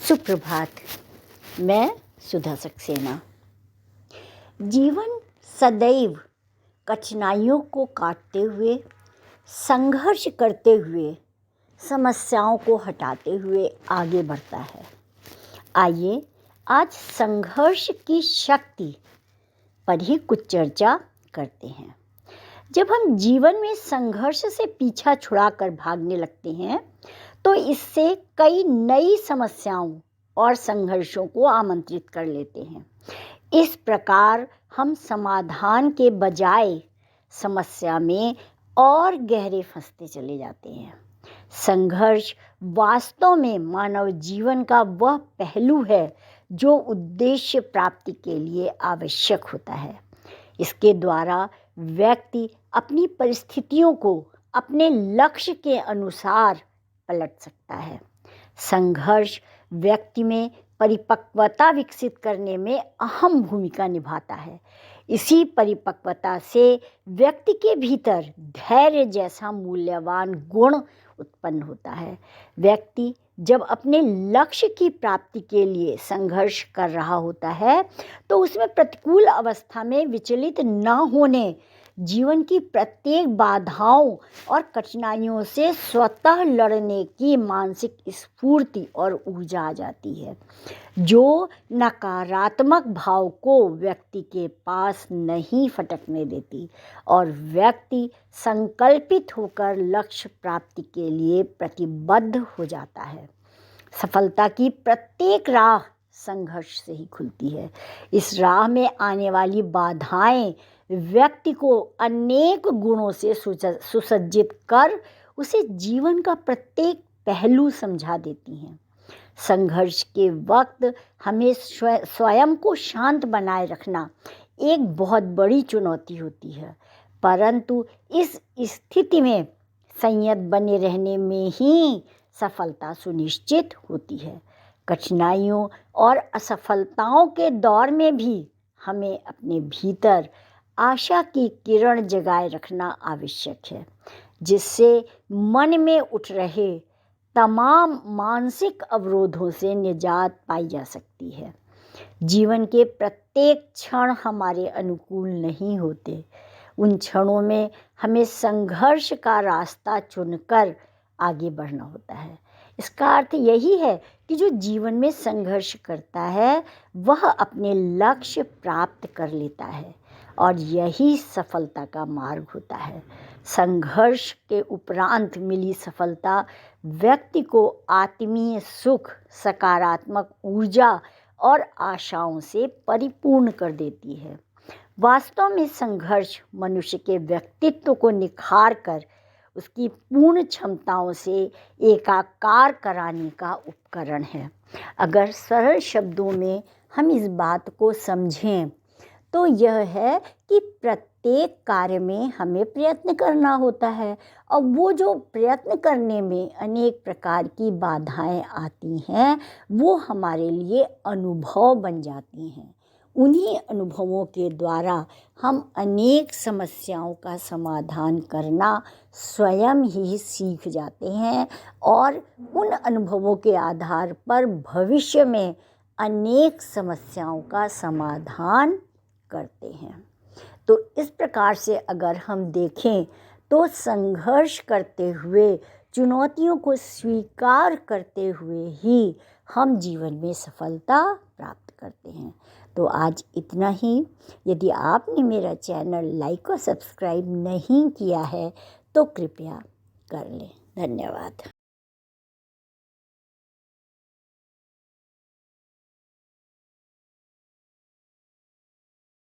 सुप्रभात। मैं सुधा सक्सेना। जीवन सदैव कठिनाइयों को काटते हुए, संघर्ष करते हुए, समस्याओं को हटाते हुए आगे बढ़ता है। आइए आज संघर्ष की शक्ति पर ही कुछ चर्चा करते हैं। जब हम जीवन में संघर्ष से पीछा छुड़ाकर भागने लगते हैं तो इससे कई नई समस्याओं और संघर्षों को आमंत्रित कर लेते हैं। इस प्रकार हम समाधान के बजाय समस्या में और गहरे फंसते चले जाते हैं। संघर्ष वास्तव में मानव जीवन का वह पहलू है जो उद्देश्य प्राप्ति के लिए आवश्यक होता है। इसके द्वारा व्यक्ति अपनी परिस्थितियों को अपने लक्ष्य के अनुसार पलट सकता है। संघर्ष व्यक्ति में परिपक्वता विकसित करने में अहम भूमिका निभाता है। इसी परिपक्वता से व्यक्ति के भीतर धैर्य जैसा मूल्यवान गुण उत्पन्न होता है। व्यक्ति जब अपने लक्ष्य की प्राप्ति के लिए संघर्ष कर रहा होता है तो उसमें प्रतिकूल अवस्था में विचलित न होने, जीवन की प्रत्येक बाधाओं और कठिनाइयों से स्वतः लड़ने की मानसिक स्फूर्ति और ऊर्जा आ जाती है, जो नकारात्मक भाव को व्यक्ति के पास नहीं फटकने देती और व्यक्ति संकल्पित होकर लक्ष्य प्राप्ति के लिए प्रतिबद्ध हो जाता है। सफलता की प्रत्येक राह संघर्ष से ही खुलती है। इस राह में आने वाली बाधाएं व्यक्ति को अनेक गुणों से सुसज्जित कर उसे जीवन का प्रत्येक पहलू समझा देती हैं। संघर्ष के वक्त हमें स्वयं को शांत बनाए रखना एक बहुत बड़ी चुनौती होती है, परंतु इस स्थिति में संयत बने रहने में ही सफलता सुनिश्चित होती है। कठिनाइयों और असफलताओं के दौर में भी हमें अपने भीतर आशा की किरण जगाए रखना आवश्यक है, जिससे मन में उठ रहे तमाम मानसिक अवरोधों से निजात पाई जा सकती है। जीवन के प्रत्येक क्षण हमारे अनुकूल नहीं होते। उन क्षणों में हमें संघर्ष का रास्ता चुनकर आगे बढ़ना होता है। इसका अर्थ यही है कि जो जीवन में संघर्ष करता है वह अपने लक्ष्य प्राप्त कर लेता है और यही सफलता का मार्ग होता है। संघर्ष के उपरांत मिली सफलता व्यक्ति को आत्मीय सुख, सकारात्मक ऊर्जा और आशाओं से परिपूर्ण कर देती है। वास्तव में संघर्ष मनुष्य के व्यक्तित्व को निखार कर उसकी पूर्ण क्षमताओं से एकाकार कराने का उपकरण है। अगर सरल शब्दों में हम इस बात को समझें तो यह है कि प्रत्येक कार्य में हमें प्रयत्न करना होता है और वो जो प्रयत्न करने में अनेक प्रकार की बाधाएं आती हैं वो हमारे लिए अनुभव बन जाती हैं। उन्हीं अनुभवों के द्वारा हम अनेक समस्याओं का समाधान करना स्वयं ही सीख जाते हैं और उन अनुभवों के आधार पर भविष्य में अनेक समस्याओं का समाधान करते हैं। तो इस प्रकार से अगर हम देखें तो संघर्ष करते हुए, चुनौतियों को स्वीकार करते हुए ही हम जीवन में सफलता प्राप्त करते हैं। तो आज इतना ही। यदि आपने मेरा चैनल लाइक और सब्सक्राइब नहीं किया है तो कृपया कर लें। धन्यवाद।